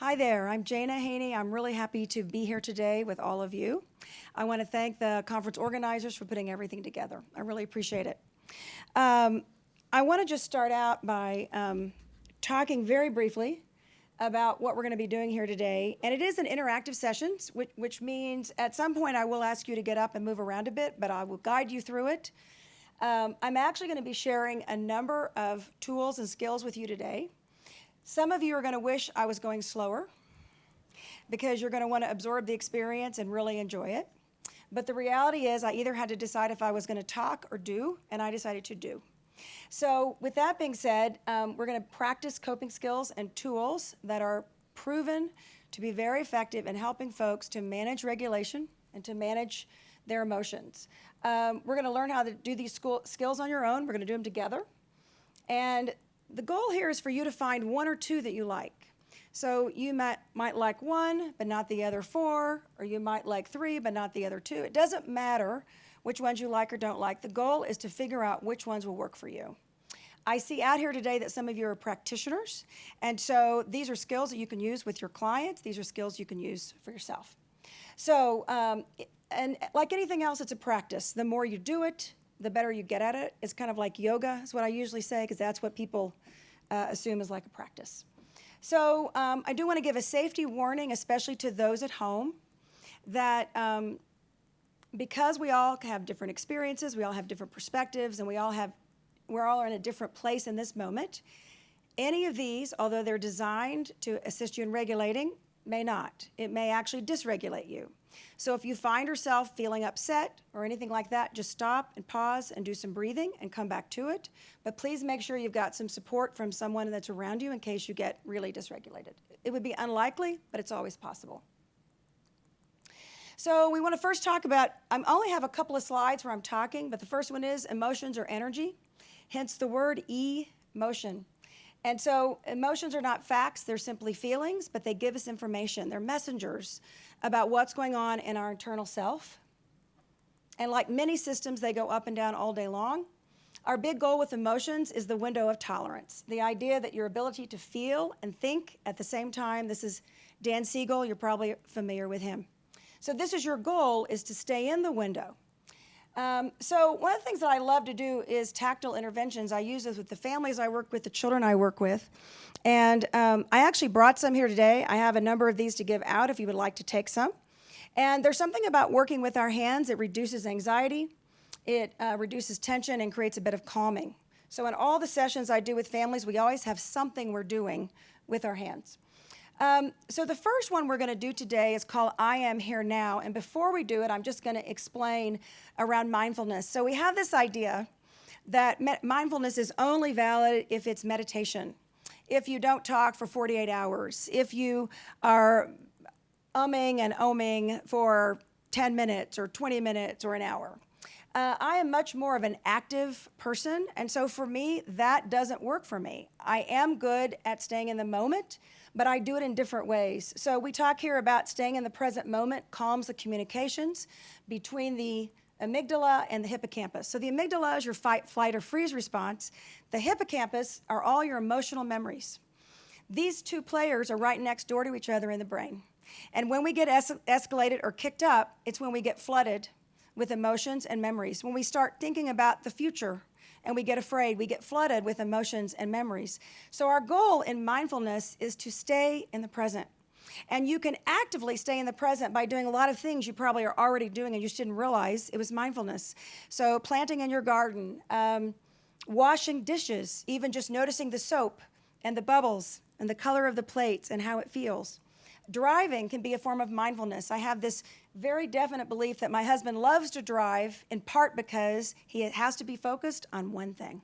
Hi there, I'm Jayna Haney. I'm really happy to be here today with all of you. I want to thank the conference organizers for putting everything together. I really appreciate it. I want to just start out by talking very briefly about what we're going to be doing here today. And it is an interactive session, which means at some point I will ask you to get up and move around a bit, but I will guide you through it. I'm actually going to be sharing a number of tools and skills with you today. Some of you are going to wish I was going slower because you're going to want to absorb the experience and really enjoy it. But the reality is I either had to decide if I was going to talk or do, and I decided to do. So with that being said, we're going to practice coping skills and tools that are proven to be very effective in helping folks to manage regulation and to manage their emotions. We're going to learn how to do these skills on your own. We're going to do them together. And the goal here is for you to find one or two that you like. So you might like one, but not the other four, or you might like three, but not the other two. It doesn't matter which ones you like or don't like. The goal is to figure out which ones will work for you. I see out here today that some of you are practitioners, and so these are skills that you can use with your clients. These are skills you can use for yourself. So, and like anything else, it's a practice. The more you do it, the better you get at it. It's kind of like yoga is what I usually say, because that's what people assume is like a practice. So I do want to give a safety warning, especially to those at home, that because we all have different experiences, we all have different perspectives, and we're all in a different place in this moment. Any of these, although they're designed to assist you in regulating, may not. It may actually dysregulate you. So if you find yourself feeling upset or anything like that, just stop and pause and do some breathing and come back to it. But please make sure you've got some support from someone that's around you in case you get really dysregulated. It would be unlikely, but it's always possible. So we want to first talk about, I only have a couple of slides where I'm talking, but the first one is emotions or energy, hence the word emotion. And so emotions are not facts, they're simply feelings, but they give us information. They're messengers about what's going on in our internal self. And like many systems, they go up and down all day long. Our big goal with emotions is the window of tolerance, the idea that your ability to feel and think at the same time. This is Dan Siegel, you're probably familiar with him. So this is your goal, is to stay in the window. So one of the things that I love to do is tactile interventions. I use this with the families I work with, the children I work with. And I actually brought some here today. I have a number of these to give out if you would like to take some. And there's something about working with our hands. It reduces anxiety, it reduces tension, and creates a bit of calming. So in all the sessions I do with families, we always have something we're doing with our hands. So the first one we're going to do today is called I Am Here Now. And before we do it, I'm just going to explain around mindfulness. So we have this idea that mindfulness is only valid if it's meditation, if you don't talk for 48 hours, if you are umming and ohming for 10 minutes or 20 minutes or an hour. I am much more of an active person, and so for me, that doesn't work for me. I am good at staying in the moment, but I do it in different ways. So we talk here about staying in the present moment calms the communications between the amygdala and the hippocampus. So the amygdala is your fight, flight, or freeze response. The hippocampus are all your emotional memories. These two players are right next door to each other in the brain. And when we get escalated or kicked up, it's when we get flooded with emotions and memories. When we start thinking about the future and we get afraid, we get flooded with emotions and memories. So our goal in mindfulness is to stay in the present. And you can actively stay in the present by doing a lot of things you probably are already doing and you just didn't realize it was mindfulness. So planting in your garden, washing dishes, even just noticing the soap and the bubbles and the color of the plates and how it feels. Driving can be a form of mindfulness. I have this very definite belief that my husband loves to drive, in part because he has to be focused on one thing.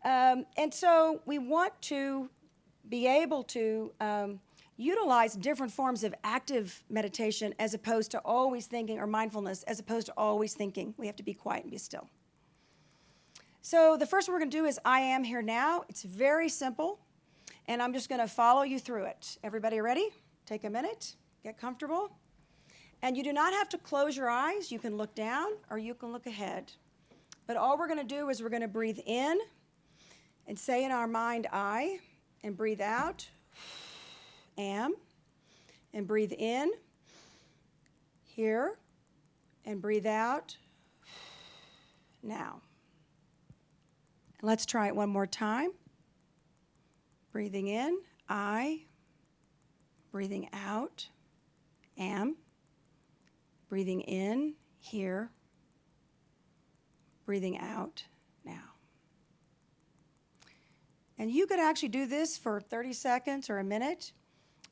And so we want to be able to utilize different forms of active meditation as opposed to always thinking, or mindfulness, as opposed to always thinking. We have to be quiet and be still. So the first one we're going to do is I Am Here Now. It's very simple, and I'm just going to follow you through it. Everybody ready? Take a minute, get comfortable. And you do not have to close your eyes. You can look down or you can look ahead. But all we're going to do is we're going to breathe in and say in our mind, I, and breathe out am, and breathe in, here, and breathe out, now. And let's try it one more time. Breathing in, I, breathing out, am, breathing in, here, breathing out, now. And you could actually do this for 30 seconds or a minute.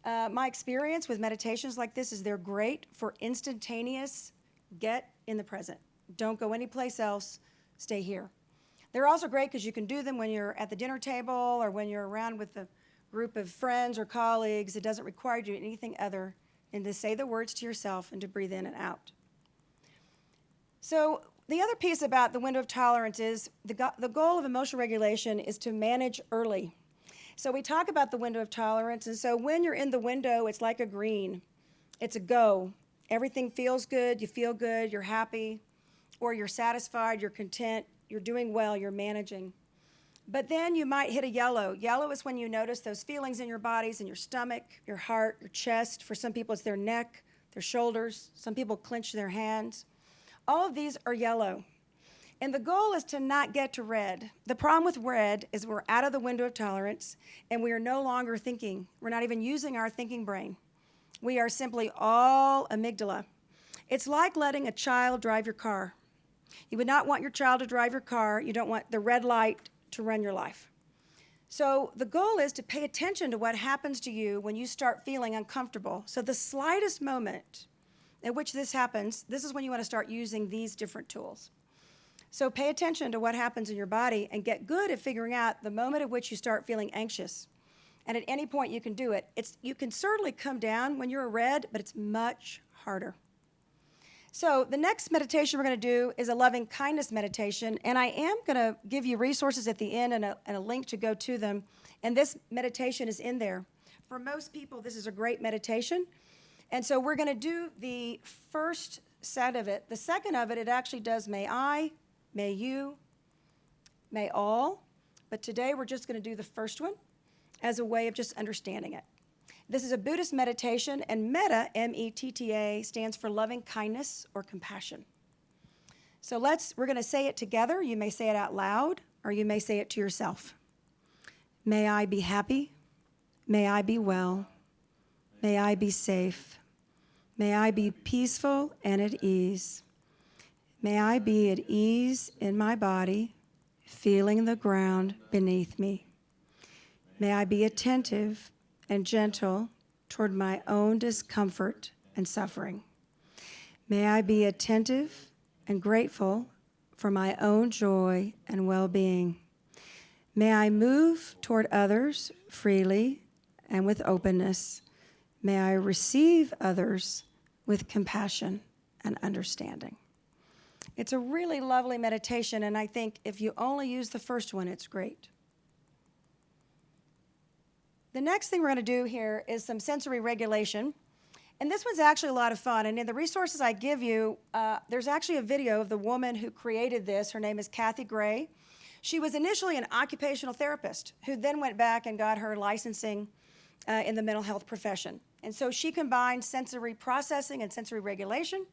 My experience with meditations like this is they're great for instantaneous get in the present. Don't go anyplace else, stay here. They're also great because you can do them when you're at the dinner table or when you're around with a group of friends or colleagues. It doesn't require you to do anything other than to say the words to yourself and to breathe in and out. So the other piece about the window of tolerance is the goal of emotional regulation is to manage early. So we talk about the window of tolerance, and so when you're in the window, it's like a green. It's a go. Everything feels good, you feel good, you're happy, or you're satisfied, you're content, you're doing well, you're managing. But then you might hit a yellow. Yellow is when you notice those feelings in your bodies, in your stomach, your heart, your chest. For some people, it's their neck, their shoulders. Some people clench their hands. All of these are yellow. And the goal is to not get to red. The problem with red is we're out of the window of tolerance and we are no longer thinking. We're not even using our thinking brain. We are simply all amygdala. It's like letting a child drive your car. You would not want your child to drive your car. You don't want the red light to run your life. So the goal is to pay attention to what happens to you when you start feeling uncomfortable. So the slightest moment at which this happens, this is when you want to start using these different tools. So pay attention to what happens in your body and get good at figuring out the moment at which you start feeling anxious. And at any point you can do it. You can certainly come down when you're a red, but it's much harder. So the next meditation we're going to do is a loving kindness meditation, and I am going to give you resources at the end and a link to go to them, and this meditation is in there. For most people, this is a great meditation, and so we're going to do the first set of it. The second of it, it actually does may I, may you, may all, but today we're just going to do the first one as a way of just understanding it. This is a Buddhist meditation, and metta, M-E-T-T-A, stands for loving kindness or compassion. So we're going to say it together. You may say it out loud, or you may say it to yourself. May I be happy. May I be well. May I be safe. May I be peaceful and at ease. May I be at ease in my body, feeling the ground beneath me. May I be attentive and gentle toward my own discomfort and suffering. May I be attentive and grateful for my own joy and well-being. May I move toward others freely and with openness. May I receive others with compassion and understanding. It's a really lovely meditation, and I think if you only use the first one, it's great. The next thing we're going to do here is some sensory regulation. And this one's actually a lot of fun. And in the resources I give you, there's actually a video of the woman who created this. Her name is Kathy Gray. She was initially an occupational therapist who then went back and got her licensing in the mental health profession. And so she combined sensory processing and sensory regulation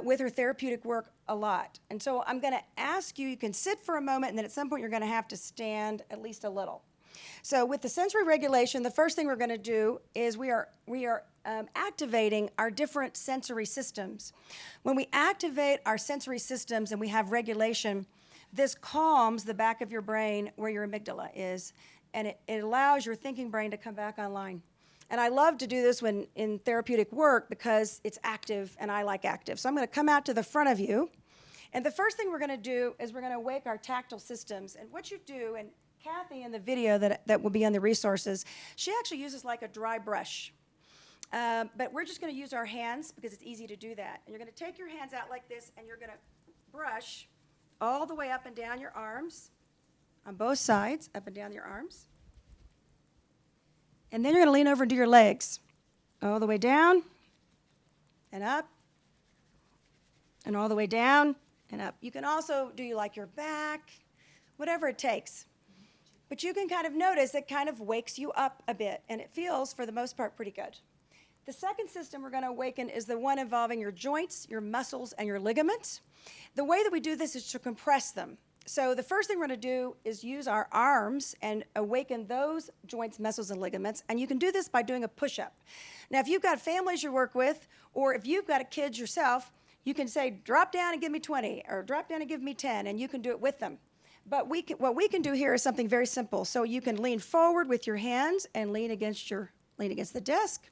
with her therapeutic work a lot. And so I'm going to ask you, you can sit for a moment, and then at some point you're going to have to stand at least a little. So with the sensory regulation, the first thing we're going to do is we are activating our different sensory systems. When we activate our sensory systems and we have regulation, this calms the back of your brain where your amygdala is, and it allows your thinking brain to come back online. And I love to do this when in therapeutic work because it's active, and I like active. So I'm going to come out to the front of you, and the first thing we're going to do is we're going to wake our tactile systems. And what you do, and Kathy in the video that will be on the resources, she actually uses like a dry brush. But we're just going to use our hands because it's easy to do that. And you're going to take your hands out like this, and you're going to brush all the way up and down your arms, on both sides, up and down your arms. And then you're going to lean over and do your legs, all the way down and up, and all the way down and up. You can also do like your back, whatever it takes. But you can kind of notice it kind of wakes you up a bit, and it feels, for the most part, pretty good. The second system we're going to awaken is the one involving your joints, your muscles, and your ligaments. The way that we do this is to compress them. So the first thing we're going to do is use our arms and awaken those joints, muscles, and ligaments. And you can do this by doing a push-up. Now, if you've got families you work with, or if you've got kids yourself, you can say, drop down and give me 20, or drop down and give me 10, and you can do it with them. But what we can do here is something very simple. So you can lean forward with your hands and lean against the desk,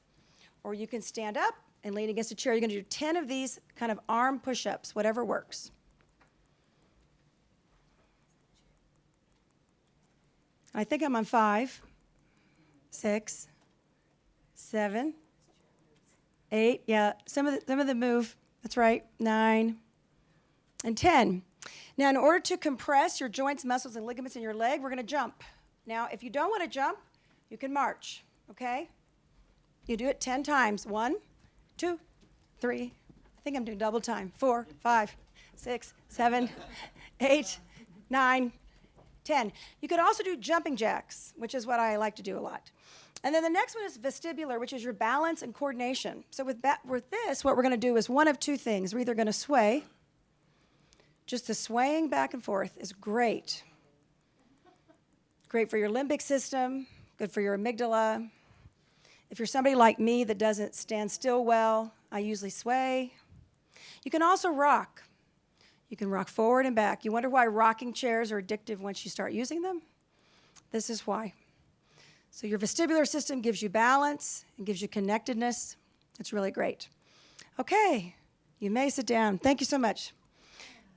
or you can stand up and lean against a chair. You're going to do 10 of these kind of arm push-ups, whatever works. I think I'm on 5, 6, 7, 8. Yeah, some of them move. That's right. 9 and 10. Now, in order to compress your joints, muscles, and ligaments in your leg, we're going to jump. Now, if you don't want to jump, you can march, okay? You do it 10 times. 1, 2, 3. I think I'm doing double time. 4, 5, 6, 7, 8, 9, 10. You could also do jumping jacks, which is what I like to do a lot. And then the next one is vestibular, which is your balance and coordination. So with this, what we're going to do is one of two things. We're either going to sway. Just the swaying back and forth is great. Great for your limbic system, good for your amygdala. If you're somebody like me that doesn't stand still well, I usually sway. You can also rock. You can rock forward and back. You wonder why rocking chairs are addictive once you start using them? This is why. So your vestibular system gives you balance and gives you connectedness. It's really great. Okay, you may sit down. Thank you so much.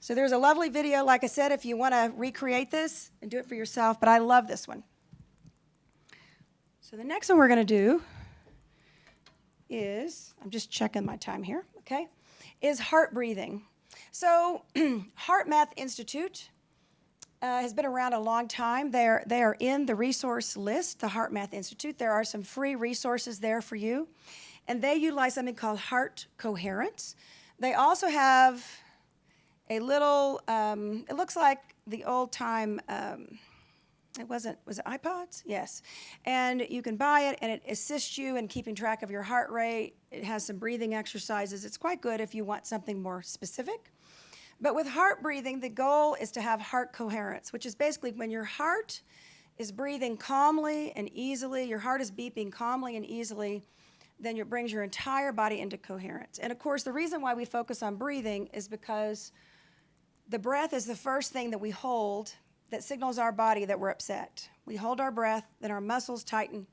So there's a lovely video, like I said, if you want to recreate this and do it for yourself, but I love this one. So the next one we're going to do is, I'm just checking my time here, okay, is heart breathing. So HeartMath Institute has been around a long time. They are in the resource list, the HeartMath Institute. There are some free resources there for you, and they utilize something called heart coherence. They also have a little, it looks like the old time, was it iPods? Yes. And you can buy it, and it assists you in keeping track of your heart rate. It has some breathing exercises. It's quite good if you want something more specific. But with heart breathing, the goal is to have heart coherence, which is basically when your heart is breathing calmly and easily, your heart is beeping calmly and easily, then it brings your entire body into coherence. And of course, the reason why we focus on breathing is because the breath is the first thing that we hold that signals our body that we're upset. We hold our breath, then our muscles tighten.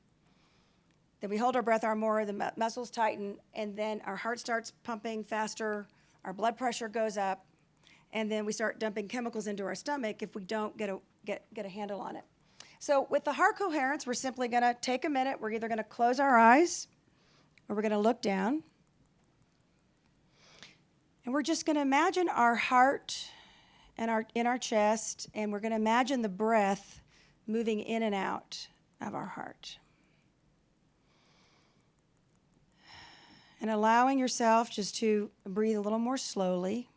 Then we hold our breath more, the muscles tighten, and then our heart starts pumping faster, our blood pressure goes up, and then we start dumping chemicals into our stomach if we don't get a handle on it. So with the heart coherence, we're simply going to take a minute. We're either going to close our eyes or we're going to look down. And we're just going to imagine our heart and in our chest, and we're going to imagine the breath moving in and out of our heart. And allowing yourself just to breathe a little more slowly.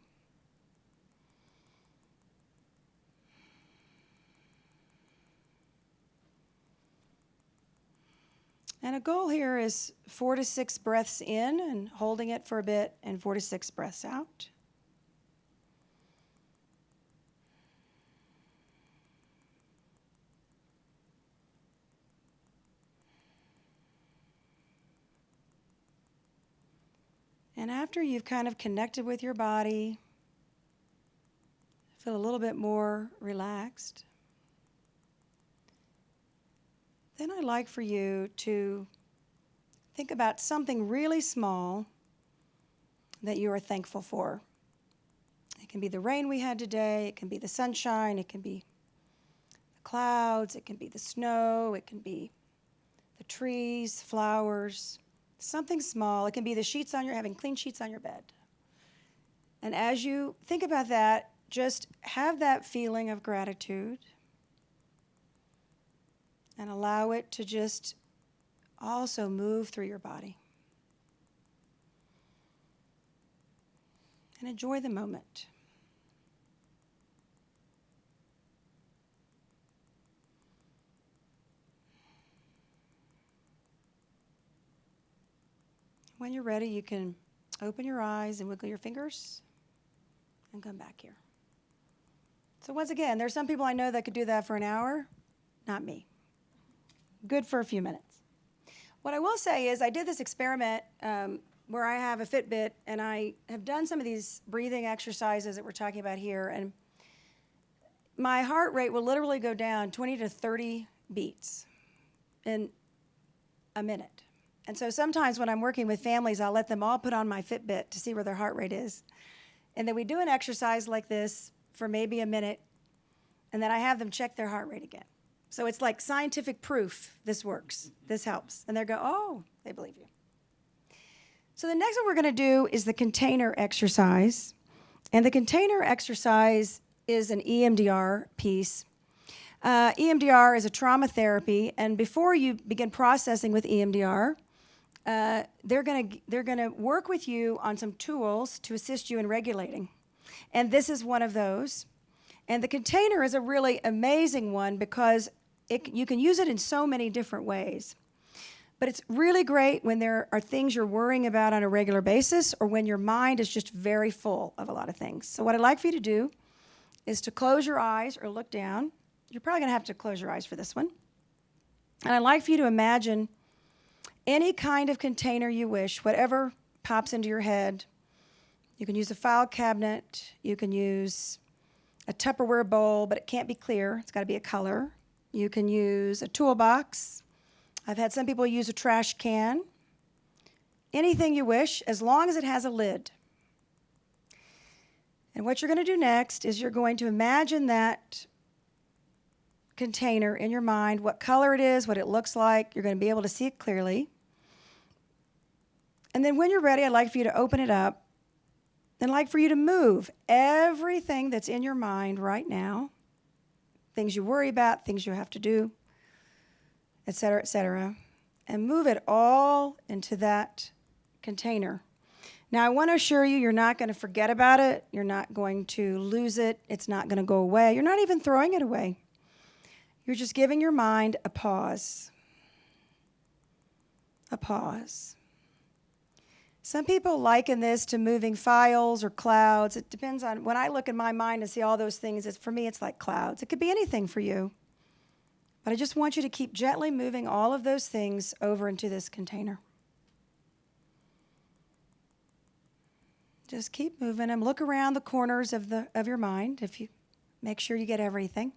And a goal here is 4 to 6 breaths in and holding it for a bit, and 4 to 6 breaths out. And after you've kind of connected with your body, feel a little bit more relaxed, then I'd like for you to think about something really small that you are thankful for. It can be the rain we had today, it can be the sunshine, it can be the clouds, it can be the snow, it can be the trees, flowers, something small. It can be the sheets having clean sheets on your bed. And as you think about that, just have that feeling of gratitude and allow it to just also move through your body. And enjoy the moment. When you're ready, you can open your eyes and wiggle your fingers and come back here. So once again, there's some people I know that could do that for an hour. Not me. Good for a few minutes. What I will say is I did this experiment where I have a Fitbit, and I have done some of these breathing exercises that we're talking about here, and my heart rate will literally go down 20 to 30 beats in a minute. And so sometimes when I'm working with families, I'll let them all put on my Fitbit to see where their heart rate is. And then we do an exercise like this for maybe a minute, and then I have them check their heart rate again. So it's like scientific proof this works, this helps. And they go, oh, they believe you. So the next one we're going to do is the container exercise. And the container exercise is an EMDR piece. EMDR is a trauma therapy, and before you begin processing with EMDR, they're gonna work with you on some tools to assist you in regulating. And this is one of those. And the container is a really amazing one because you can use it in so many different ways. But it's really great when there are things you're worrying about on a regular basis or when your mind is just very full of a lot of things. So what I'd like for you to do is to close your eyes or look down. You're probably going to have to close your eyes for this one. And I'd like for you to imagine any kind of container you wish, whatever pops into your head. You can use a file cabinet. You can use a Tupperware bowl, but it can't be clear. It's got to be a color. You can use a toolbox. I've had some people use a trash can. Anything you wish, as long as it has a lid. And what you're going to do next is you're going to imagine that container in your mind, what color it is, what it looks like. You're going to be able to see it clearly. And then when you're ready, I'd like for you to open it up and I'd like for you to move everything that's in your mind right now, things you worry about, things you have to do, et cetera, and move it all into that container. Now, I want to assure you, you're not going to forget about it. You're not going to lose it. It's not going to go away. You're not even throwing it away. You're just giving your mind a pause. A pause. Some people liken this to moving files or clouds. It depends on, when I look in my mind and see all those things, for me, it's like clouds. It could be anything for you. But I just want you to keep gently moving all of those things over into this container. Just keep moving them. Look around the corners of your mind if you make sure you get everything.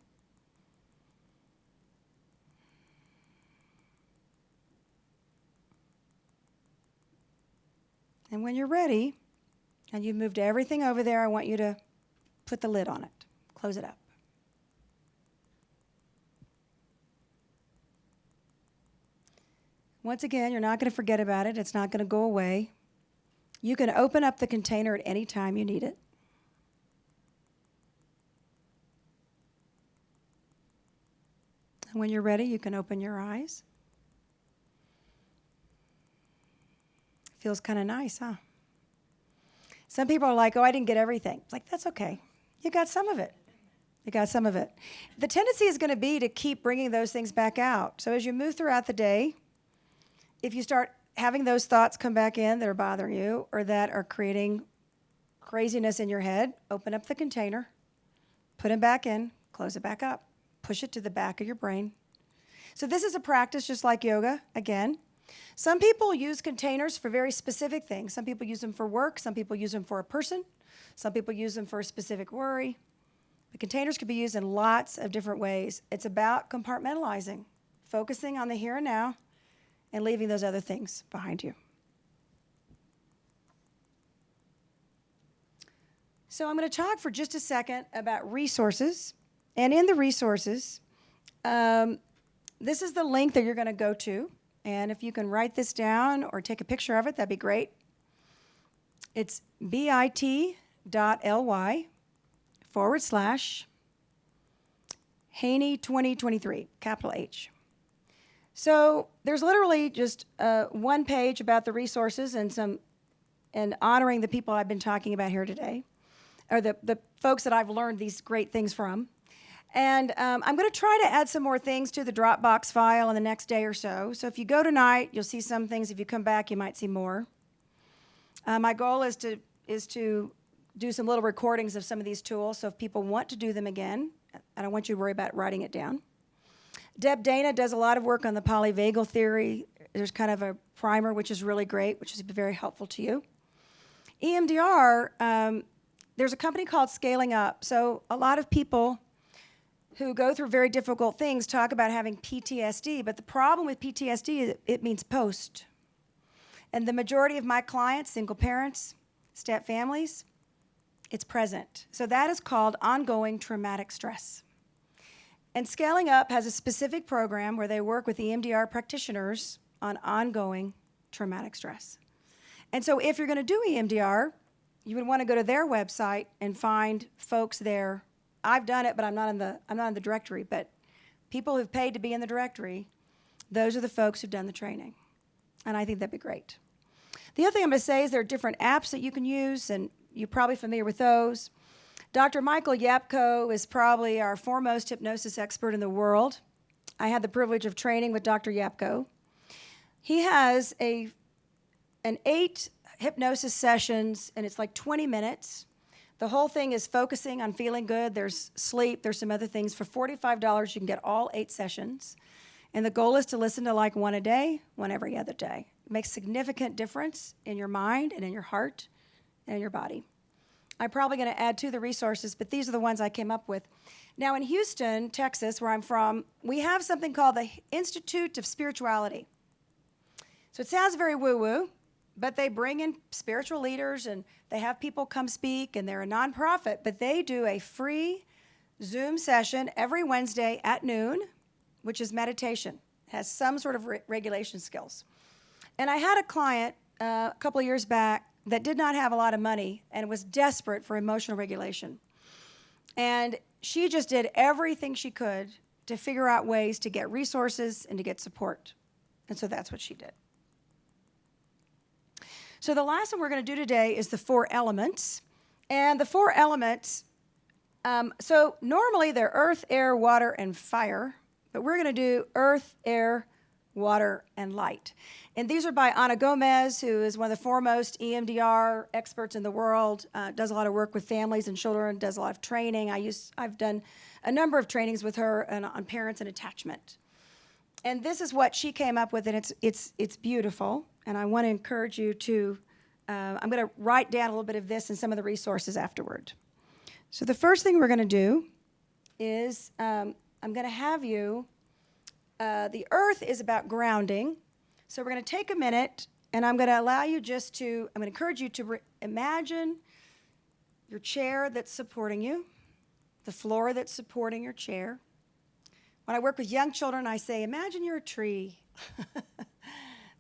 And when you're ready, and you've moved everything over there, I want you to put the lid on it. Close it up. Once again, you're not going to forget about it. It's not going to go away. You can open up the container at any time you need it. And when you're ready, you can open your eyes. Feels kind of nice, huh? Some people are like, oh, I didn't get everything. It's like, that's okay. You got some of it. You got some of it. The tendency is going to be to keep bringing those things back out. So as you move throughout the day, if you start having those thoughts come back in that are bothering you or that are creating craziness in your head, open up the container, put them back in, close it back up, push it to the back of your brain. So this is a practice just like yoga, again. Some people use containers for very specific things. Some people use them for work. Some people use them for a person. Some people use them for a specific worry. The containers could be used in lots of different ways. It's about compartmentalizing, focusing on the here and now, and leaving those other things behind you. So I'm going to talk for just a second about resources. And in the resources, this is the link that you're going to go to. And if you can write this down or take a picture of it, that'd be great. It's bit.ly/Haney 2023, capital H. So there's literally just one page about the resources and honoring the people I've been talking about here today, or the folks that I've learned these great things from. And I'm going to try to add some more things to the Dropbox file in the next day or so. So if you go tonight, you'll see some things. If you come back, you might see more. My goal is to do some little recordings of some of these tools, so if people want to do them again, I don't want you to worry about writing it down. Deb Dana does a lot of work on the polyvagal theory. There's kind of a primer, which is really great, which is very helpful to you. EMDR, there's a company called Scaling Up. So a lot of people who go through very difficult things talk about having PTSD, but the problem with PTSD is it means post. And the majority of my clients, single parents, step families, it's present. So that is called ongoing traumatic stress. And Scaling Up has a specific program where they work with EMDR practitioners on ongoing traumatic stress. And so if you're going to do EMDR, you would want to go to their website and find folks there. I've done it, but I'm not in the directory. But people who've paid to be in the directory, those are the folks who've done the training. And I think that'd be great. The other thing I'm going to say is there are different apps that you can use, and you're probably familiar with those. Dr. Michael Yapko is probably our foremost hypnosis expert in the world. I had the privilege of training with Dr. Yapko. He has an 8 hypnosis sessions, and it's like 20 minutes. The whole thing is focusing on feeling good. There's sleep. There's some other things. For $45, you can get all 8 sessions. And the goal is to listen to like one a day, one every other day. It makes significant difference in your mind and in your heart and in your body. I'm probably going to add to the resources, but these are the ones I came up with. Now in Houston, Texas, where I'm from, we have something called the Institute of Spirituality. So it sounds very woo-woo, but they bring in spiritual leaders and they have people come speak, and they're a nonprofit, but they do a free Zoom session every Wednesday at noon, which is meditation. It has some sort of regulation skills. And I had a client a couple of years back that did not have a lot of money and was desperate for emotional regulation. And she just did everything she could to figure out ways to get resources and to get support. And so that's what she did. So the last one we're going to do today is the 4 elements. And the 4 elements, so normally they're earth, air, water, and fire. But we're going to do earth, air, water, and light. And these are by Ana Gomez, who is one of the foremost EMDR experts in the world, does a lot of work with families and children, does a lot of training. I've done a number of trainings with her on parents and attachment. And this is what she came up with, and it's beautiful. And I want to encourage you to, I'm going to write down a little bit of this and some of the resources afterward. So the first thing we're going to do is I'm going to have you, the earth is about grounding. So we're going to take a minute, and I'm going to allow you just to, I'm going to encourage you to imagine your chair that's supporting you, the floor that's supporting your chair. When I work with young children, I say, imagine you're a tree.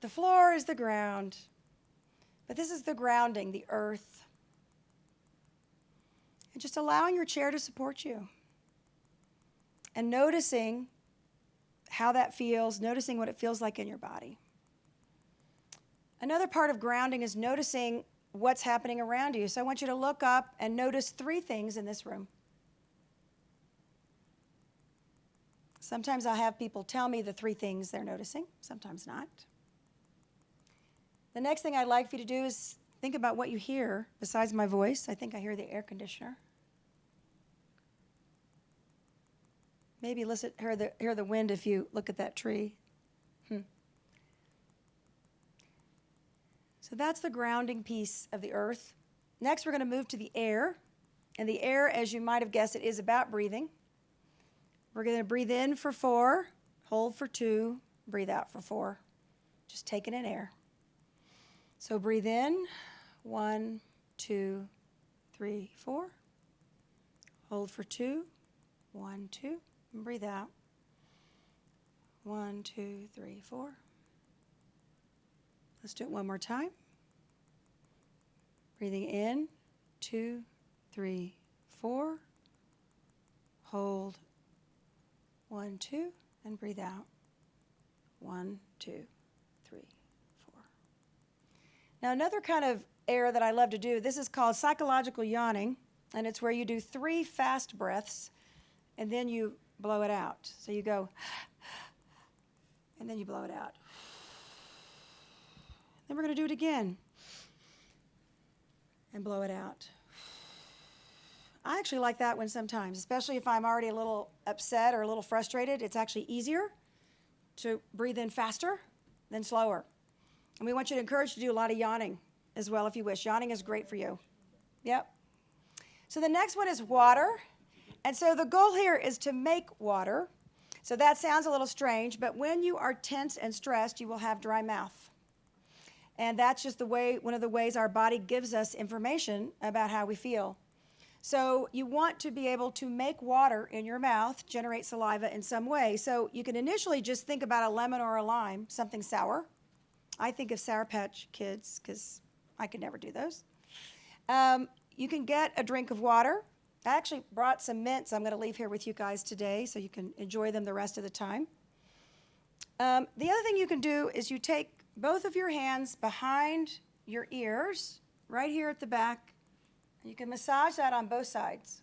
The floor is the ground, but this is the grounding, the earth. And just allowing your chair to support you. And noticing how that feels, noticing what it feels like in your body. Another part of grounding is noticing what's happening around you. So I want you to look up and notice 3 things in this room. Sometimes I'll have people tell me the 3 things they're noticing, sometimes not. The next thing I'd like for you to do is think about what you hear besides my voice. I think I hear the air conditioner. Maybe hear the wind if you look at that tree. So that's the grounding piece of the earth. Next, we're going to move to the air. And the air, as you might have guessed, it is about breathing. We're going to breathe in for 4, hold for 2, breathe out for 4. Just taking in air. So breathe in, 1, 2, 3, 4. Hold for 2, 1, 2. And breathe out. 1, 2, 3, 4. Let's do it one more time. Breathing in, 2, 3, 4. Hold, 1, 2, and breathe out. 1, 2, 3, 4. Now another kind of air that I love to do, this is called psychological yawning, and it's where you do 3 fast breaths, and then you blow it out. So you go, and then you blow it out. Then we're going to do it again. and blow it out. I actually like that one sometimes, especially if I'm already a little upset or a little frustrated. It's actually easier to breathe in faster than slower. And we want you to encourage you to do a lot of yawning as well if you wish. Yawning is great for you. Yep. So the next one is water. And so the goal here is to make water. So that sounds a little strange, but when you are tense and stressed, you will have dry mouth. And that's just one of the ways our body gives us information about how we feel. So you want to be able to make water in your mouth, generate saliva in some way. So you can initially just think about a lemon or a lime, something sour. I think of Sour Patch Kids because I could never do those. You can get a drink of water. I actually brought some mints I'm going to leave here with you guys today so you can enjoy them the rest of the time. The other thing you can do is you take both of your hands behind your ears, right here at the back. You can massage that on both sides.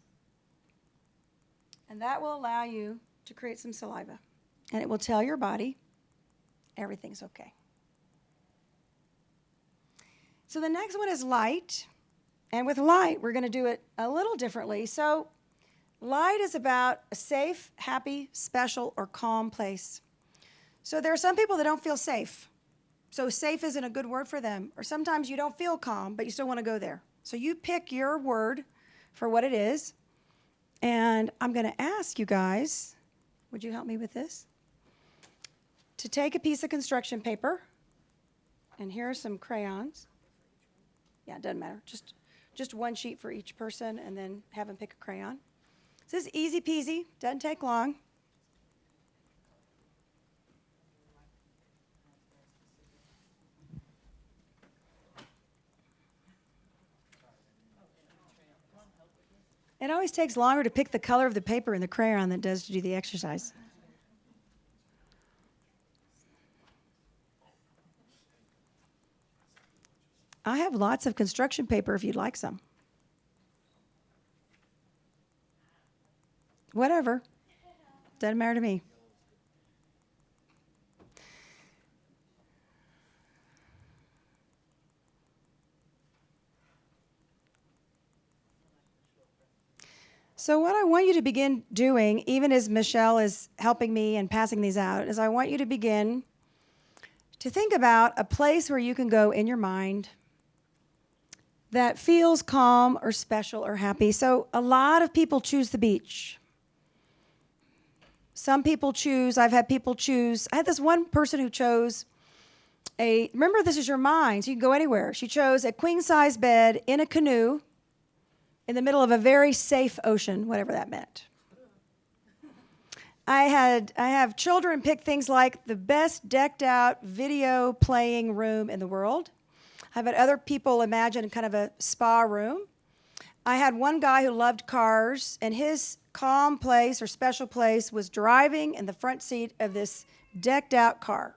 And that will allow you to create some saliva. And it will tell your body everything's okay. So the next one is light. And with light, we're going to do it a little differently. So light is about a safe, happy, special, or calm place. So there are some people that don't feel safe. So safe isn't a good word for them. Or sometimes you don't feel calm, but you still want to go there. So you pick your word for what it is. And I'm going to ask you guys, would you help me with this? To take a piece of construction paper. And here are some crayons. Yeah, it doesn't matter. Just one sheet for each person, and then have them pick a crayon. This is easy peasy. Doesn't take long. It always takes longer to pick the color of the paper in the crayon than it does to do the exercise. I have lots of construction paper if you'd like some. Whatever. Doesn't matter to me. So what I want you to begin doing, even as Michelle is helping me and passing these out, is I want you to begin to think about a place where you can go in your mind that feels calm or special or happy. So a lot of people choose the beach. Some people choose, I've had people choose, I had this one person who chose remember this is your mind, so you can go anywhere. She chose a queen-size bed in a canoe in the middle of a very safe ocean, whatever that meant. I have children pick things like the best decked out video playing room in the world. I've had other people imagine kind of a spa room. I had one guy who loved cars, and his calm place or special place was driving in the front seat of this decked out car.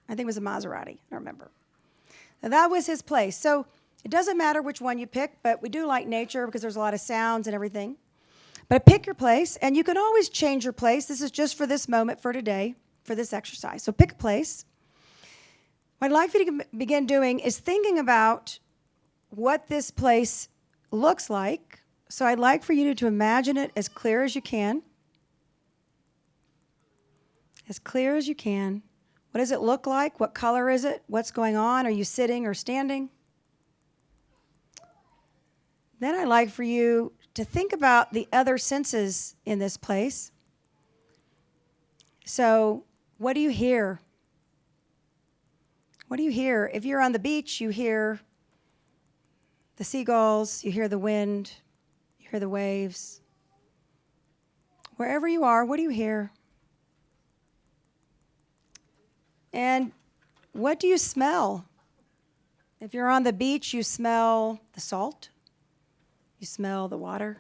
I think it was a Maserati, I don't remember. Now, that was his place. So it doesn't matter which one you pick, but we do like nature because there's a lot of sounds and everything. But pick your place, and you can always change your place. This is just for this moment, for today, for this exercise. So pick a place. What I'd like for you to begin doing is thinking about what this place looks like. So I'd like for you to imagine it as clear as you can. As clear as you can. What does it look like? What color is it? What's going on? Are you sitting or standing? Then I'd like for you to think about the other senses in this place. So what do you hear? What do you hear? If you're on the beach, you hear the seagulls, you hear the wind, you hear the waves. Wherever you are, what do you hear? And what do you smell? If you're on the beach, you smell the salt. You smell the water.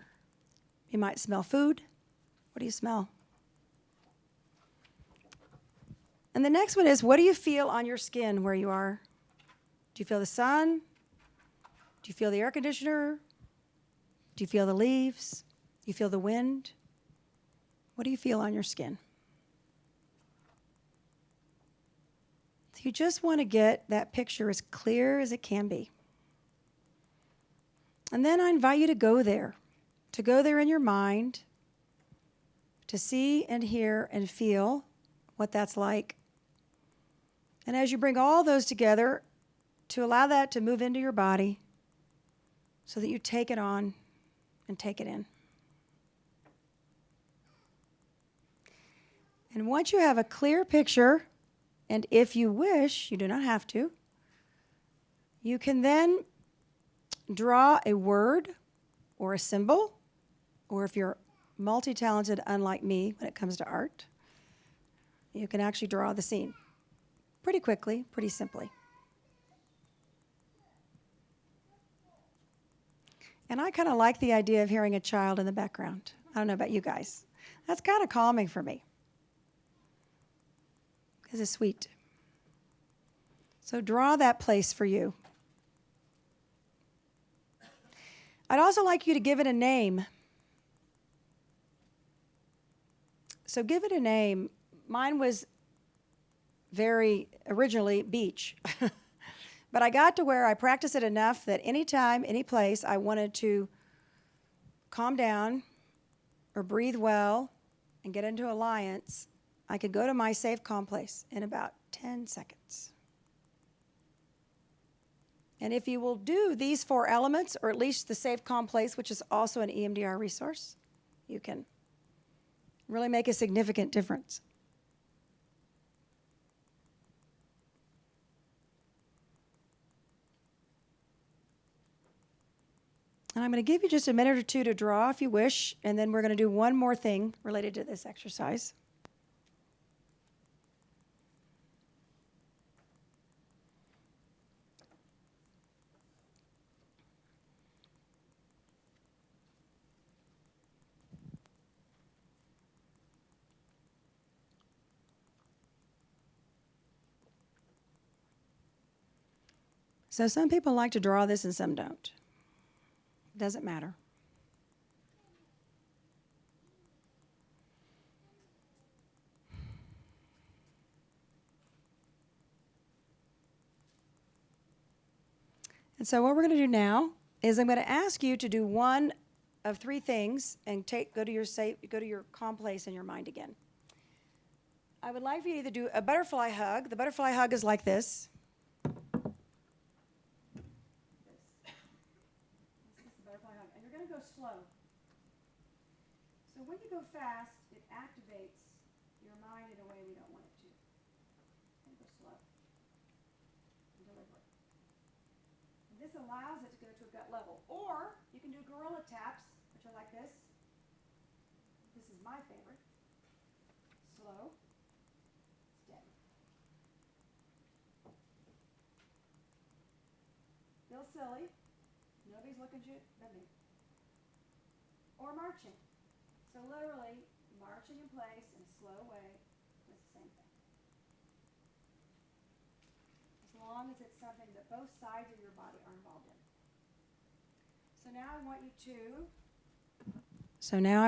You might smell food. What do you smell? And the next one is, what do you feel on your skin where you are? Do you feel the sun? Do you feel the air conditioner? Do you feel the leaves? Do you feel the wind? What do you feel on your skin? So you just want to get that picture as clear as it can be. And then I invite you to go there in your mind, to see and hear and feel what that's like. And as you bring all those together, to allow that to move into your body so that you take it on and take it in. And once you have a clear picture, and if you wish, you do not have to, you can then draw a word or a symbol, or if you're multi-talented, unlike me, when it comes to art, you can actually draw the scene pretty quickly, pretty simply. And I kind of like the idea of hearing a child in the background. I don't know about you guys. That's kind of calming for me, because it's sweet. So draw that place for you. I'd also like you to give it a name. So give it a name. Mine was very originally beach. But I got to where I practiced it enough that anytime, any place I wanted to calm down or breathe well and get into alliance, I could go to my safe, calm place in about 10 seconds. And if you will do these 4 elements, or at least the safe, calm place, which is also an EMDR resource, you can really make a significant difference. And I'm going to give you just a minute or two to draw if you wish, and then we're going to do one more thing related to this exercise. So some people like to draw this and some don't. Doesn't matter. And so what we're going to do now is I'm going to ask you to do one of 3 things and go to your calm place in your mind again. I would like for you to either do a butterfly hug. The butterfly hug is like this. This is the butterfly hug. And you're going to go slow. So when you go fast, it activates your mind in a way we don't want it to. And go slow and deliberate. And this allows it to go to a gut level. Or you can do gorilla taps, which are like this. This is my favorite. Slow. Feel silly. Nobody's looking at you but me. Or marching. So literally, marching in place in a slow way is the same thing. As long as it's something that both sides of your body are involved in. So now I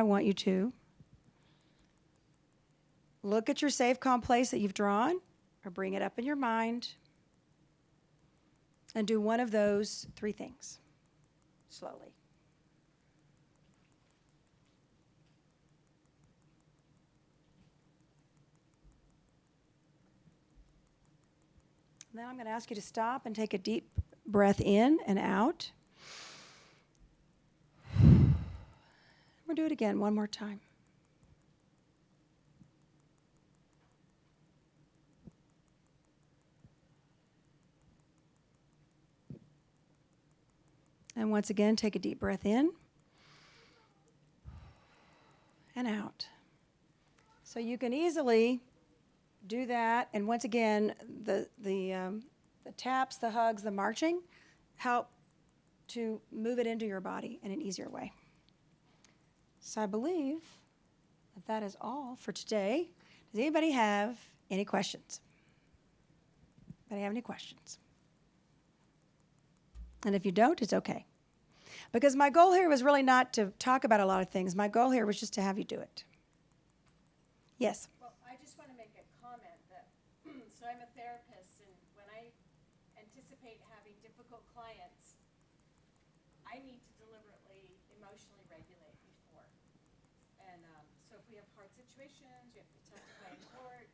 want you to look at your safe, calm place that you've drawn, or bring it up in your mind, and do one of those 3 things, slowly. Then I'm going to ask you to stop and take a deep breath in and out. We'll do it again one more time. And once again, take a deep breath in and out. So you can easily do that. And once again, the taps, the hugs, the marching help to move it into your body in an easier way. So I believe that is all for today. Does anybody have any questions? Anybody have any questions? And if you don't, it's okay. Because my goal here was really not to talk about a lot of things. My goal here was just to have you do it. Yes? Well, I just want to make a comment that, so I'm a therapist, and when I anticipate having difficult clients, I need to emotionally regulate before. And so if we have hard situations, we have to testify in court,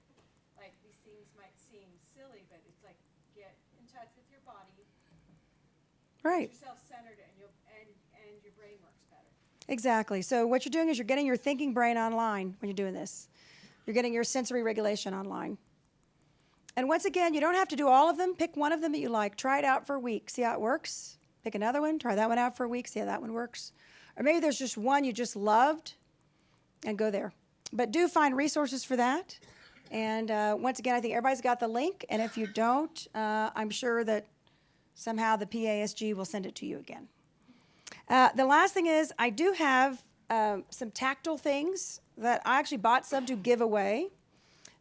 like these things might seem silly, but it's like get in touch with your body, Right. get yourself centered, and your brain works better. Exactly. So what you're doing is you're getting your thinking brain online when you're doing this. You're getting your sensory regulation online. And once again, you don't have to do all of them. Pick one of them that you like. Try it out for a week. See how it works. Pick another one. Try that one out for a week. See how that one works. Or maybe there's just one you just loved and go there. But do find resources for that. And once again, I think everybody's got the link. And if you don't, I'm sure that somehow the PASG will send it to you again. The last thing is I do have some tactile things that I actually bought some to give away.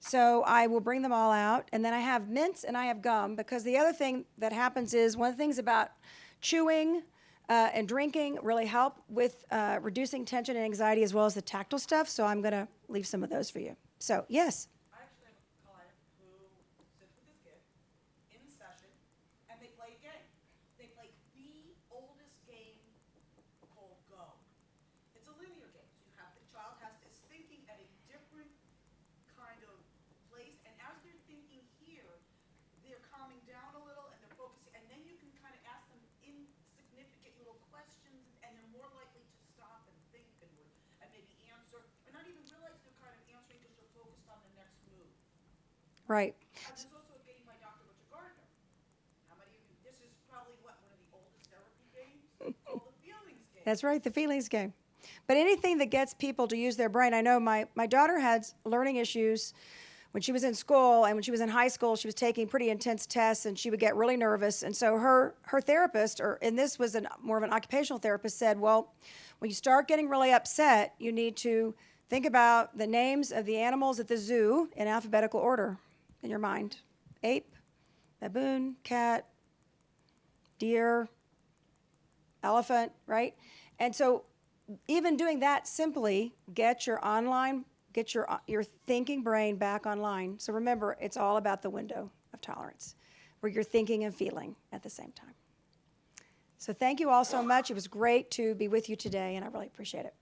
So I will bring them all out. And then I have mints and I have gum, because the other thing that happens is one of the things about chewing and drinking really help with reducing tension and anxiety, as well as the tactile stuff. So I'm going to leave some of those for you. So, yes. I actually have a client who sits with his kid in session, and they play a game. They play the oldest game called Go. It's a linear game. So you have the child is thinking at a different kind of place, and as they're thinking here, they're calming down a little and they're focusing, and then you can kind of ask them insignificant little questions, and they're more likely to stop and think and maybe answer, or not even realize they're kind of answering because they're focused on the next move. Right. There's also a game by Dr. Richard Gardner. How many of you, this is probably one of the oldest therapy games, called the Feelings Game. That's right, the feelings game. But anything that gets people to use their brain. I know my daughter had learning issues when she was in school, and when she was in high school, she was taking pretty intense tests, and she would get really nervous. And so her therapist, and this was more of an occupational therapist, said, well, when you start getting really upset, you need to think about the names of the animals at the zoo in alphabetical order in your mind. Ape, baboon, cat, deer, elephant, right? And so even doing that simply get your thinking brain back online. So remember, it's all about the window of tolerance, where you're thinking and feeling at the same time. So thank you all so much. It was great to be with you today, and I really appreciate it.